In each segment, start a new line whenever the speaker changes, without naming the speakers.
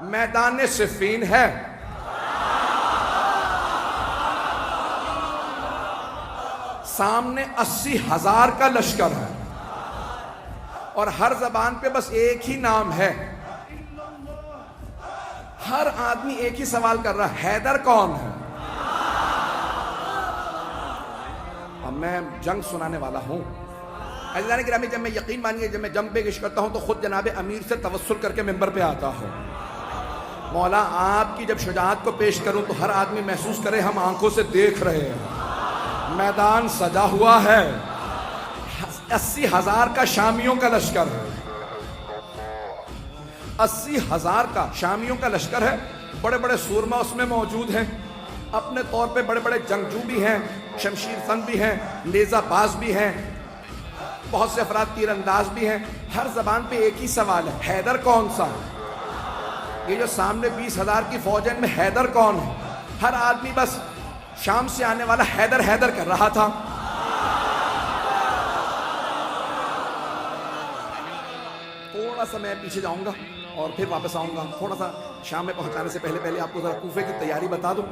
میدان صفین ہے، سامنے 80,000 کا لشکر ہے، اور ہر زبان پہ بس ایک ہی نام ہے. ہر آدمی ایک ہی سوال کر رہا ہے، حیدر کون ہے؟ اب میں جنگ سنانے والا ہوں. عزیزان گرامی، جب میں یقین مانیے جب میں جنگ پہ پیش کرتا ہوں تو خود جناب امیر سے توسل کر کے ممبر پہ آتا ہوں. مولا آپ کی جب شجاعت کو پیش کروں تو ہر آدمی محسوس کرے ہم آنکھوں سے دیکھ رہے ہیں. میدان سجا ہوا ہے، 80,000 کا شامیوں کا لشکر ہے، 80,000 کا شامیوں کا لشکر ہے. بڑے بڑے سورما اس میں موجود ہیں، اپنے طور پہ بڑے بڑے جنگجو بھی ہیں، شمشیر زن بھی ہیں، نیزہ باز بھی ہیں، بہت سے افراد تیر انداز بھی ہیں. ہر زبان پہ ایک ہی سوال ہے، حیدر کون سا؟ یہ جو سامنے 20,000 کی فوج ہے ان میں حیدر کون ہے؟ ہر آدمی بس شام سے آنے والا حیدر حیدر کر رہا تھا. تھوڑا سا میں پیچھے جاؤں گا اور پھر واپس آؤں گا. تھوڑا سا شام میں پہنچانے سے پہلے آپ کو ذرا کوفے کی تیاری بتا دوں.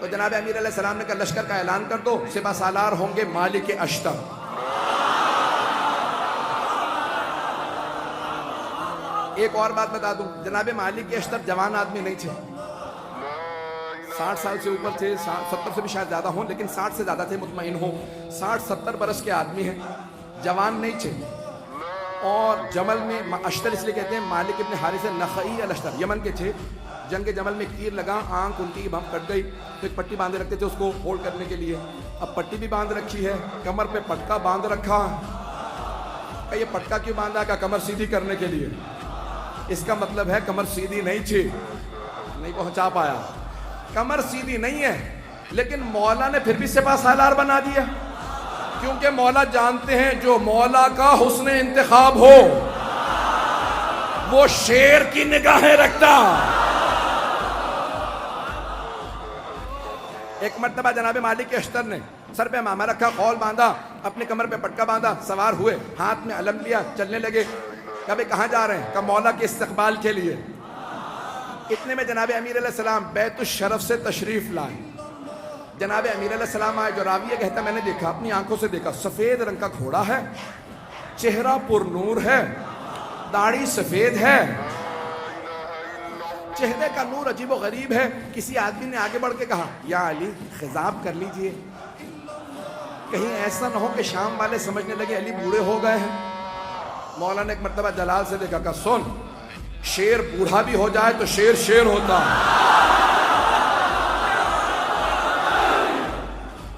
تو جناب امیر علیہ السلام نے کہا لشکر کا اعلان کر دو، سپہ سالار ہوں گے مالک اشتر. ایک اور بات بتا دوں، جناب مالک اشتر جوان آدمی نہیں تھے، 60 سال سے اوپر تھے، 70 سے بھی شاید زیادہ ہوں، لیکن 60 سے زیادہ تھے، مطمئن ہوں 60-70 برس کے آدمی ہیں، جوان نہیں تھے. اور جمل میں اشتر اس لیے کہتے ہیں، مالک ابن حارث نخعی الاشتر یمن کے تھے. جنگ کے جمل میں تیر لگا، آنکھ ان کی بم کٹ گئی، تو ایک پٹی باندھے رکھتے تھے اس کو ہولڈ کرنے کے لیے. اب پٹی بھی باندھ رکھی ہے، کمر پہ پٹکا باندھ رکھا. کہ یہ پٹکا کیوں باندھا؟ کہ کمر سیدھی کرنے کے لیے. اس کا مطلب ہے کمر سیدھی نہیں تھی، نہیں پہنچا پایا. کمر سیدھی نہیں ہے، لیکن مولا نے پھر بھی سپہ سالار بنا دیا، کیونکہ مولا جانتے ہیں جو مولا کا حسن انتخاب ہو وہ شیر کی نگاہیں رکھتا. ایک مرتبہ جناب مالک اشتر نے سر پہ امامہ رکھا، خول باندھا، اپنے کمر پہ پٹکا باندھا، سوار ہوئے، ہاتھ میں علم لیا، چلنے لگے. کہا بھئی کہاں جا رہے ہیں؟ کہا مولا کے استقبال کے لیے. اتنے میں جناب امیر علیہ السلام بیت الشرف سے تشریف لائے. جناب امیر علیہ السلام آئے. جو راویہ کہتا میں نے دیکھا، اپنی آنکھوں سے دیکھا، سفید رنگ کا گھوڑا ہے، چہرہ پر نور ہے، داڑھی سفید ہے، چہرے کا نور عجیب و غریب ہے. کسی آدمی نے آگے بڑھ کے کہا یا علی خضاب کر لیجئے، کہیں ایسا نہ ہو کہ شام والے سمجھنے لگے علی بوڑھے ہو گئے ہیں. مولا نے ایک مرتبہ جلال سے دیکھا، کہا سن، شیر بوڑھا بھی ہو جائے تو شیر شیر ہوتا.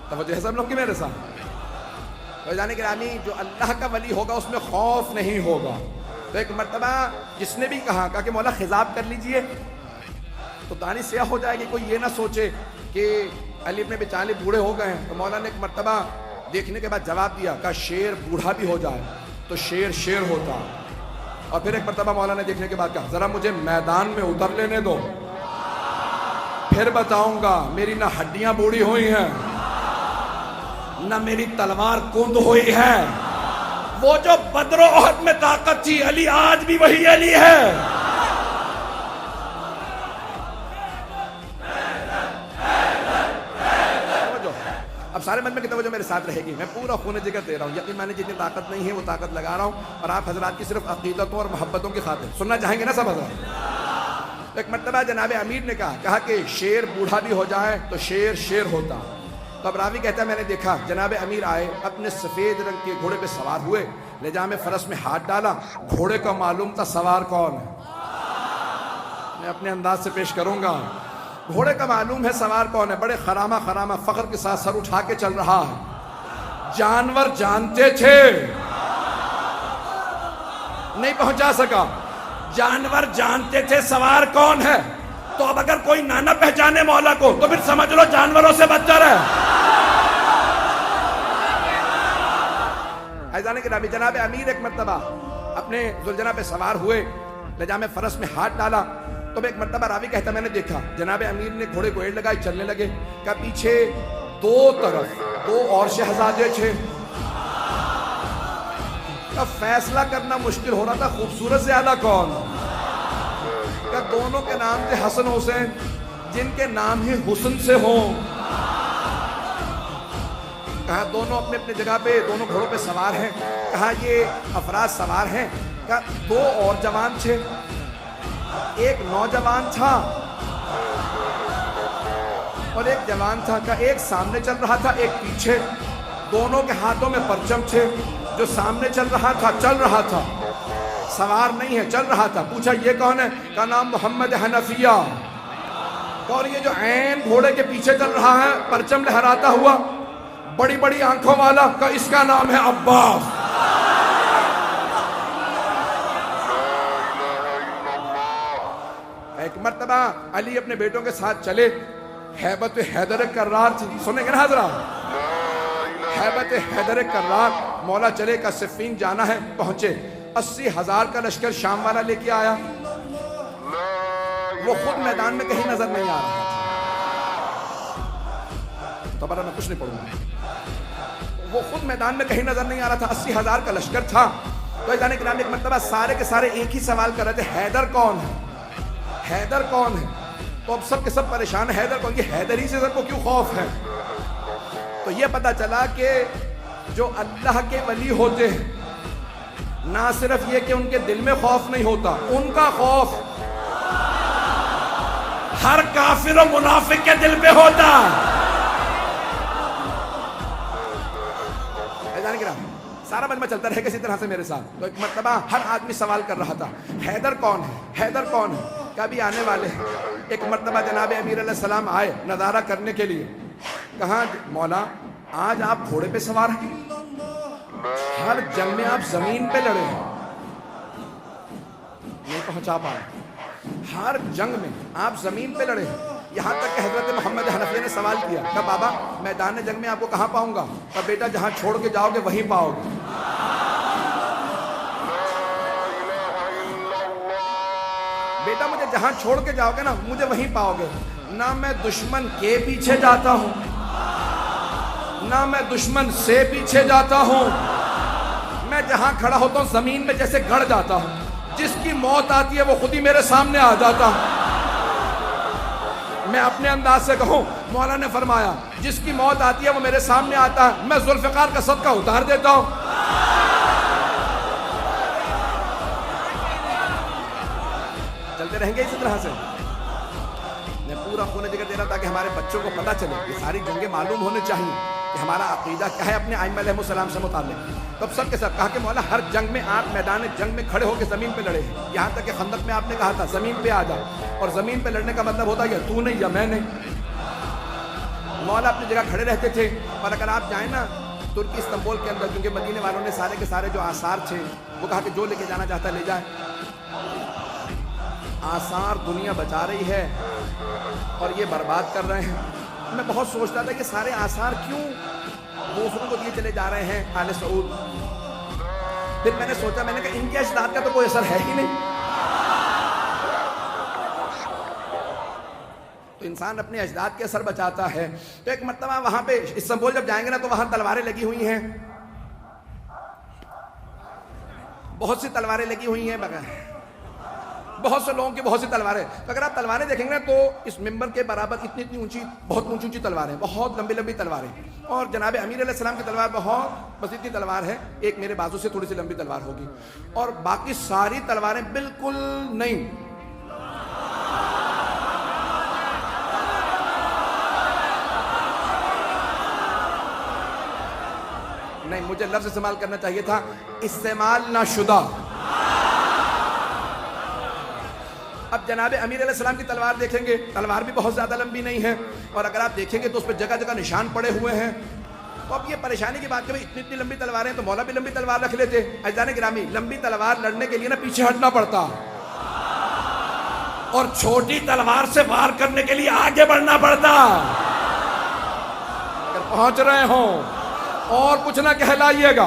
توجہ ہے سب لوگ کی میرے ساتھ؟ جانے گرامی، جو اللہ کا ولی ہوگا اس میں خوف نہیں ہوگا. تو ایک مرتبہ جس نے بھی کہا کہ مولا خضاب کر لیجئے، تو دانی سیاہ ہو جائے گی، کوئی یہ نہ سوچے کہ علی ابن ابی طالب بوڑھے ہو گئے ہیں. تو مولا نے ایک مرتبہ دیکھنے کے بعد جواب دیا، کہا شیر بوڑھا بھی ہو جائے تو شیر شیر ہوتا. اور پھر ایک مرتبہ مولا نے دیکھنے کے بعد کہا ذرا مجھے میدان میں اتر لینے دو، پھر بتاؤں گا. میری نہ ہڈیاں بوڑھی ہوئی ہیں نہ میری تلوار کند ہوئی ہے. وہ جو بدر و احد میں طاقت تھی، علی آج بھی وہی علی ہے. اب سارے من میں کی توجہ میرے ساتھ رہے گی. میں پورا خون جگر دے رہا ہوں، یقین میں نے جتنی طاقت نہیں ہے وہ طاقت لگا رہا ہوں، اور آپ حضرات کی صرف عقیدتوں اور محبتوں کی خاطر سننا چاہیں گے نا سب حضرات. ایک مرتبہ جناب امیر نے کہا کہ شیر بوڑھا بھی ہو جائے تو شیر شیر ہوتا. تو اب راوی کہتا ہے میں نے دیکھا جناب امیر آئے، اپنے سفید رنگ کے گھوڑے پہ سوار ہوئے، لجام فرس میں ہاتھ ڈالا. گھوڑے کا معلوم تھا سوار کون ہے، میں اپنے انداز سے پیش کروں گا. گھوڑے کا معلوم ہے سوار کون ہے، بڑے خرامہ خرامہ فخر کے ساتھ سر اٹھا کے چل رہا ہے. جانور جانتے تھے، نہیں پہنچا سکا. جانور جانتے تھے سوار کون ہے. تو اب اگر کوئی نہ پہچانے مولا کو تو پھر سمجھ لو جانوروں سے بدتر ہے. عزیزان گرامی، جناب امیر ایک مرتبہ اپنے ذوالجناح پہ سوار ہوئے، لجام فرس میں ہاتھ ڈالا. تو ایک مرتبہ راوی کہتا میں نے دیکھا جناب امیر نے گھوڑے کو ایڑ لگائی، چلنے لگے. کہ پیچھے دو طرف دو اور شہزادے تھے. اب فیصلہ کرنا مشکل ہو رہا تھا خوبصورت زیادہ کون. دونوں کے نام تھے حسن حسین، جن کے نام ہی حسن سے ہوں۔ کہا دونوں اپنے اپنے جگہ پہ دونوں گھوڑوں پہ سوار ہیں۔ کہا یہ افراد سوار ہیں۔ کہا دو اور جوان تھے، ایک نوجوان تھا اور ایک جوان تھا۔ کہا ایک سامنے چل رہا تھا، ایک پیچھے، دونوں کے ہاتھوں میں پرچم تھے۔ جو سامنے چل رہا تھا سوار نہیں ہے، چل رہا تھا۔ پوچھا یہ کون ہے؟ کا نام محمد حنفیہ۔ اور یہ جو عین گھوڑے کے پیچھے چل رہا ہے پرچم لہراتا ہوا، بڑی بڑی آنکھوں والا، کا اس کا نام ہے عباس۔ ایک مرتبہ علی اپنے بیٹوں کے ساتھ چلے، ہیبت حیدر کرار تھی، سنیں گے نا حضرات؟ ہیبت حیدر کرار، مولا چلے کا صفین جانا ہے، پہنچے۔ 80,000 کا لشکر شام والا لے کے آیا، وہ خود میدان میں کہیں نظر نہیں آ رہا تھا۔ دوبارہ میں کچھ نہیں پڑھوں گا۔ وہ خود میدان میں کہیں نظر نہیں آ رہا تھا، 80,000 کا لشکر تھا۔ تو ایک مرتبہ سارے کے سارے ایک ہی سوال کر رہے تھے، حیدر کون ہے؟ حیدر کون ہے؟ تو اب سب کے سب پریشان ہیں، حیدر کون؟ یہ حیدر ہی سے سب کو کیوں خوف ہے؟ تو یہ پتا چلا کہ جو اللہ کے ولی ہوتے ہیں، نہ صرف یہ کہ ان کے دل میں خوف نہیں ہوتا، ان کا خوف ہر کافر و منافق کے دل پہ ہوتا۔ سارا مجمع چلتا رہے کسی طرح سے میرے ساتھ۔ تو ایک مرتبہ ہر آدمی سوال کر رہا تھا، حیدر کون ہے؟ حیدر کون ہے؟ کبھی آنے والے ہیں۔ ایک مرتبہ جناب امیر علیہ السلام آئے نظارہ کرنے کے لیے۔ کہا مولا آج آپ گھوڑے پہ سوار ہیں، ہر جنگ میں آپ زمین پہ لڑے ہیں، نہیں پہنچا پائے۔ ہر جنگ میں آپ زمین پہ لڑے ہیں، یہاں تک کہ حضرت محمد حنفیہ نے سوال کیا کہ بابا میدان جنگ میں آپ کو کہاں پاؤں گا؟ اور بیٹا جہاں چھوڑ کے جاؤ گے وہیں پاؤ گے۔ بیٹا مجھے جہاں چھوڑ کے جاؤ گے نا مجھے وہیں پاؤ گے۔ نہ میں دشمن کے پیچھے جاتا ہوں، نہ میں دشمن سے پیچھے جاتا ہوں، میں جہاں کھڑا ہوتا ہوں زمین میں جیسے گڑ جاتا ہوں، جس کی موت آتی ہے وہ خود ہی میرے سامنے آ جاتا ہوں۔ میں اپنے انداز سے کہوں، مولا نے فرمایا جس کی موت آتی ہے وہ میرے سامنے آتا ہے، میں ذوالفقار کا صدقہ اتار دیتا ہوں۔ چلتے رہیں گے اسی طرح سے۔ میں پورا خون جگر دے رہا تاکہ ہمارے بچوں کو پتہ چلے، یہ ساری جنگیں معلوم ہونے چاہیے کہ ہمارا عقیدہ کیا ہے اپنے ائمہ علیہ السلام سے متعلق۔ تب سب کے سب کہا کہ مولا ہر جنگ میں آپ میدان جنگ میں کھڑے ہو کے زمین پہ لڑے ہیں، یہاں تک کہ خندق میں آپ نے کہا تھا زمین پہ آ جاؤ، اور زمین پہ لڑنے کا مطلب ہوتا ہے یا تو نہیں یا میں نہیں۔ مولا اپنی جگہ کھڑے رہتے تھے، اور اگر آپ جائیں نا ترکی استنبول کے اندر، کیونکہ مدینے والوں نے سارے کے سارے جو آثار تھے وہ کہا کہ جو لے کے جانا چاہتا ہے لے جائے۔ آثار دنیا بچا رہی ہے اور یہ برباد کر رہے ہیں۔ میں بہت سوچتا تھا کہ سارے آثار کیوں دوسروں کو دیے چلے جا رہے ہیں آل سعود۔ پھر میں نے سوچا، میں نے کہا ان کے اجداد کا تو کوئی اثر ہے ہی نہیں۔ تو انسان اپنے اجداد کے اثر بچاتا ہے۔ تو ایک مرتبہ وہاں پہ استنبول جب جائیں گے نا تو وہاں تلواریں لگی ہوئی ہیں، بہت سی تلواریں لگی ہوئی ہیں، بہت سے لوگوں کی بہت سی تلواریں۔ تو اگر آپ تلواریں دیکھیں گے نا تو اس ممبر کے برابر اتنی اتنی اونچی، بہت اونچی اونچی تلواریں، بہت لمبی لمبی تلواریں، اور جناب امیر علیہ السلام کی تلوار بہت بس اتنی تلوار ہے، ایک میرے بازو سے تھوڑی سی لمبی تلوار ہوگی، اور باقی ساری تلواریں بالکل نہیں۔ نہیں، مجھے لفظ استعمال کرنا چاہیے تھا استعمال نہ شدہ۔ اب جناب امیر علیہ السلام کی تلوار دیکھیں گے، تلوار بھی بہت زیادہ لمبی نہیں ہے، اور اگر آپ دیکھیں گے تو اس پہ جگہ جگہ نشان پڑے ہوئے ہیں۔ تو اب یہ پریشانی کی بات کہ اتنی اتنی لمبی تلواریں تو مولا بھی لمبی تلوار رکھ لیتے۔ عزیزان گرامی، لمبی تلوار لڑنے کے لیے نا پیچھے ہٹنا پڑتا، اور چھوٹی تلوار سے وار کرنے کے لیے آگے بڑھنا پڑتا۔ اگر پہنچ رہے ہوں اور کچھ نہ کہلائیے گا۔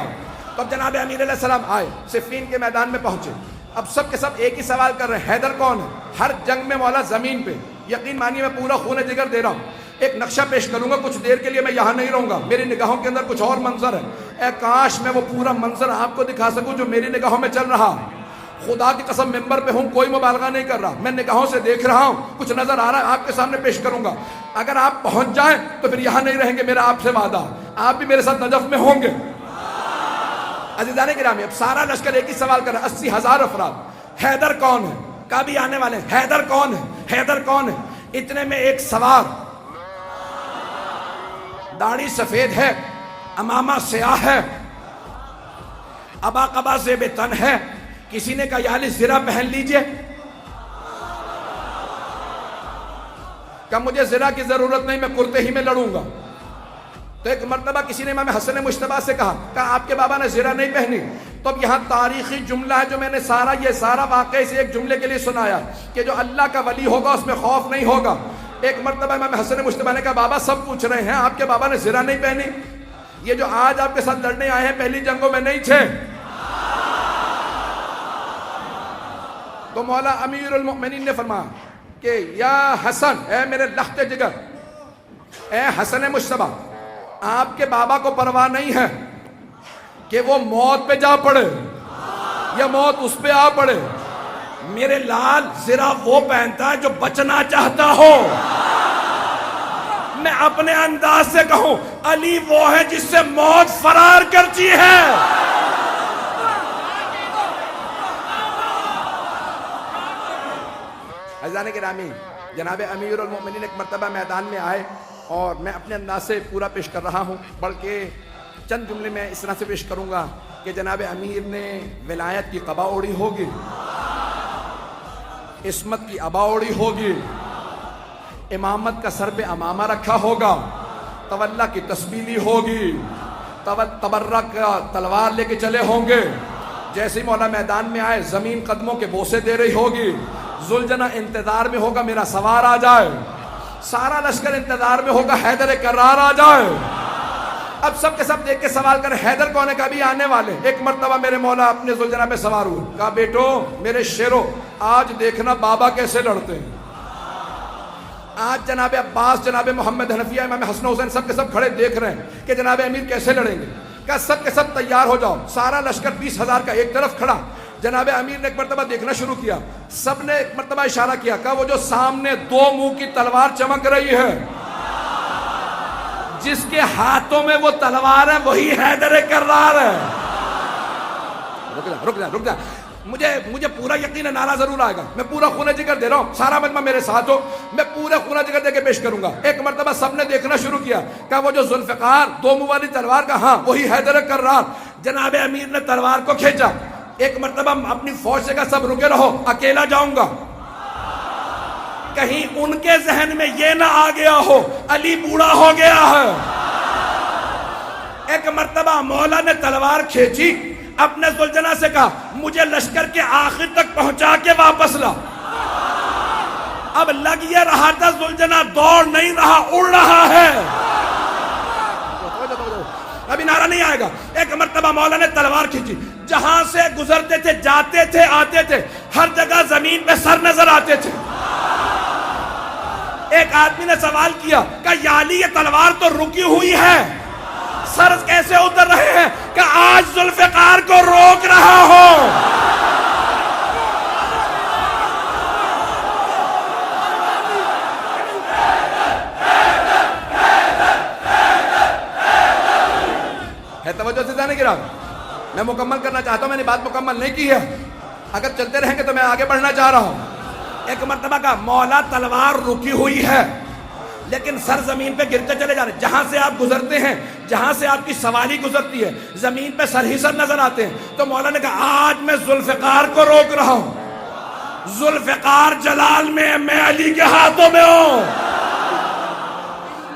تو اب جناب امیر علیہ السلام آئے، صفین کے میدان میں پہنچے۔ اب سب کے سب ایک ہی سوال کر رہے ہیں، حیدر کون ہے؟ ہر جنگ میں مولا زمین پہ، یقین مانیے میں پورا خون جگر دے رہا ہوں۔ ایک نقشہ پیش کروں گا، کچھ دیر کے لیے میں یہاں نہیں رہوں گا، میری نگاہوں کے اندر کچھ اور منظر ہے، اے کاش میں وہ پورا منظر آپ کو دکھا سکوں جو میری نگاہوں میں چل رہا۔ خدا کی قسم ممبر پہ ہوں، کوئی مبالغہ نہیں کر رہا، میں نگاہوں سے دیکھ رہا ہوں، کچھ نظر آ رہا ہے، آپ کے سامنے پیش کروں گا۔ اگر آپ پہنچ جائیں تو پھر یہاں نہیں رہیں گے، میرا آپ سے وعدہ، آپ بھی میرے ساتھ نجف میں ہوں گے۔ عزیزان گرامی، اب سارا لشکر ایک ہی سوال کر رہا ہے، 80,000 افراد، حیدر کون ہے؟ کبھی آنے والے ہیں، حیدر کون ہے؟ حیدر کون ہے؟ اتنے میں ایک سوار، داڑھی سفید ہے، امامہ سیاہ ہے، ابا قبا زیب تن ہے، کسی نے کہا یا علی زرہ پہن لیجئے، کہ مجھے زرہ کی ضرورت نہیں، میں کرتے ہی میں لڑوں گا۔ تو ایک مرتبہ کسی نے امام حسن مجتبیٰ سے کہا آپ کے بابا نے زرہ نہیں پہنی۔ تو اب یہاں تاریخی جملہ ہے جو میں نے یہ سارا واقعہ سے ایک جملے کے لیے سنایا کہ جو اللہ کا ولی ہوگا اس میں خوف نہیں ہوگا۔ ایک مرتبہ امام حسن مجتبیٰ نے کہا بابا سب پوچھ رہے ہیں آپ کے بابا نے زرہ نہیں پہنی، یہ جو آج آپ کے ساتھ لڑنے آئے ہیں پہلی جنگوں میں نہیں تھے۔ تو مولا امیر المؤمنین نے فرمایا کہ یا حسن، اے میرے لخت جگر، اے حسن مجتبیٰ، آپ کے بابا کو پرواہ نہیں ہے کہ وہ موت پہ جا پڑے یا موت اس پہ آ پڑے، میرے لال زرہ وہ پہنتا ہے جو بچنا چاہتا ہو۔ میں اپنے انداز سے کہوں علی وہ ہے جس سے موت فرار کرتی ہے۔ عزیزان گرامی، جناب امیر المؤمنین ایک مرتبہ میدان میں آئے اور میں اپنے انداز سے پورا پیش کر رہا ہوں، بلکہ چند جملے میں اس طرح سے پیش کروں گا کہ جناب امیر نے ولایت کی قبا اوڑی ہوگی، عصمت کی عبا اوڑی ہوگی، امامت کا سر پہ امامہ رکھا ہوگا، تولا کی تسبیح لی ہوگی، تبرک کا تلوار لے کے چلے ہوں گے، جیسے ہی مولا میدان میں آئے زمین قدموں کے بوسے دے رہی ہوگی، ذوالجنہ انتظار میں ہوگا میرا سوار آ جائے، سارا لشکر انتظار میں ہوگا حیدر کرار آ جائے۔ اب سب کے سب دیکھ کے سوال کریں حیدر کون ہے؟ کبھی آنے والے۔ ایک مرتبہ میرے مولا اپنے ذوالجنہ پہ سوار ہوئے، کہا بیٹو میرے شیرو آج دیکھنا بابا کیسے لڑتے ہیں۔ آج جناب عباس، جناب محمد حنفیہ، امام حسن حسین سب کے سب کھڑے دیکھ رہے ہیں کہ جناب امیر کیسے لڑیں گے۔ کہا سب کے سب تیار ہو جاؤ، سارا لشکر 20,000 کا ایک طرف کھڑا۔ جناب امیر نے ایک مرتبہ دیکھنا شروع کیا، سب نے ایک مرتبہ اشارہ کیا، کہا وہ جو سامنے دو منہ کی تلوار چمک رہی ہے، جس کے ہاتھوں میں وہ تلوار ہے وہی حیدر کرار ہے۔ رک جا، مجھے پورا یقین ہے نعرہ ضرور آئے گا، میں پورا خون جگر دے رہا ہوں، سارا مجمع میرے ساتھ ہو، میں پورا خون جگر دے کے پیش کروں گا۔ ایک مرتبہ سب نے دیکھنا شروع کیا، کہا وہ جو ذوالفقار دو منہ والی تلوار کا، ہاں وہی حیدر کرار۔ جناب امیر نے تلوار کو کھینچا، ایک مرتبہ اپنی فوج سے کہا سب رکے رہو، اکیلا جاؤں گا، کہیں ان کے ذہن میں یہ نہ آ گیا ہو علی بوڑھا ہو گیا ہے۔ ایک مرتبہ مولا نے تلوار کھینچی، اپنے ذوالجنہ سے کہا مجھے لشکر کے آخر تک پہنچا کے واپس لا۔ اب لگ یہ رہا تھا ذوالجنہ دوڑ نہیں رہا، اڑ رہا ہے، ابھی نعرہ نہیں آئے گا۔ ایک مرتبہ مولا نے تلوار کھینچی، جہاں سے گزرتے تھے جاتے تھے آتے تھے، ہر جگہ زمین پہ سر نظر آتے تھے۔ ایک آدمی نے سوال کیا کہ یا علی یہ تلوار تو رکی ہوئی ہے، سر کیسے اتر رہے ہیں؟ کہ آج ذوالفقار کو روک رہا ہو۔ ہے توجہ سے جانے کی رات، میں مکمل کرنا چاہتا ہوں، میں نے بات مکمل نہیں کی ہے، اگر چلتے رہیں گے تو میں آگے بڑھنا چاہ رہا ہوں۔ ایک مرتبہ کا مولا تلوار رکی ہوئی ہے لیکن سر زمین پہ گرتے چلے جا رہے، جہاں سے آپ گزرتے ہیں، جہاں سے آپ کی سواری گزرتی ہے، زمین پہ سر ہی سر نظر آتے ہیں۔ تو مولا نے کہا آج میں ذوالفقار کو روک رہا ہوں، ذوالفقار جلال میں علی کے ہاتھوں میں ہوں۔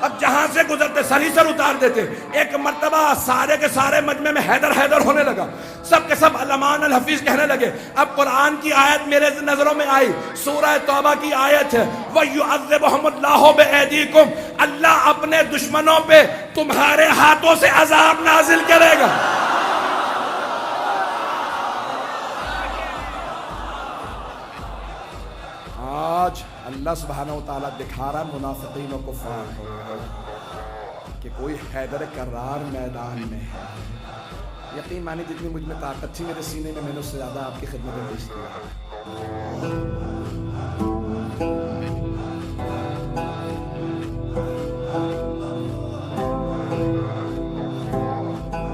اب جہاں سے گزرتے سر ہی سر اتار دیتے۔ ایک مرتبہ سارے کے سارے مجمع میں حیدر حیدر ہونے لگا، سب کے سب علمان الحفیظ کہنے لگے۔ اب قرآن کی آیت میرے نظروں میں آئی، سورہ توبہ کی آیت ہے، وَيُعَذِّبُهُمُ اللَّهُ بِأَيْدِيكُمْ، اللہ اپنے دشمنوں پہ تمہارے ہاتھوں سے عذاب نازل کرے گا۔ آج اللہ سبحانہ وتعالیٰ دکھا رہا منافقین و کفار کہ کوئی حیدر کرار میدان میں ہے۔ یقین مانی جتنی مجھ میں طاقت تھی میرے سینے میں، میں نے اس سے زیادہ آپ کی خدمت میں پیش کیا.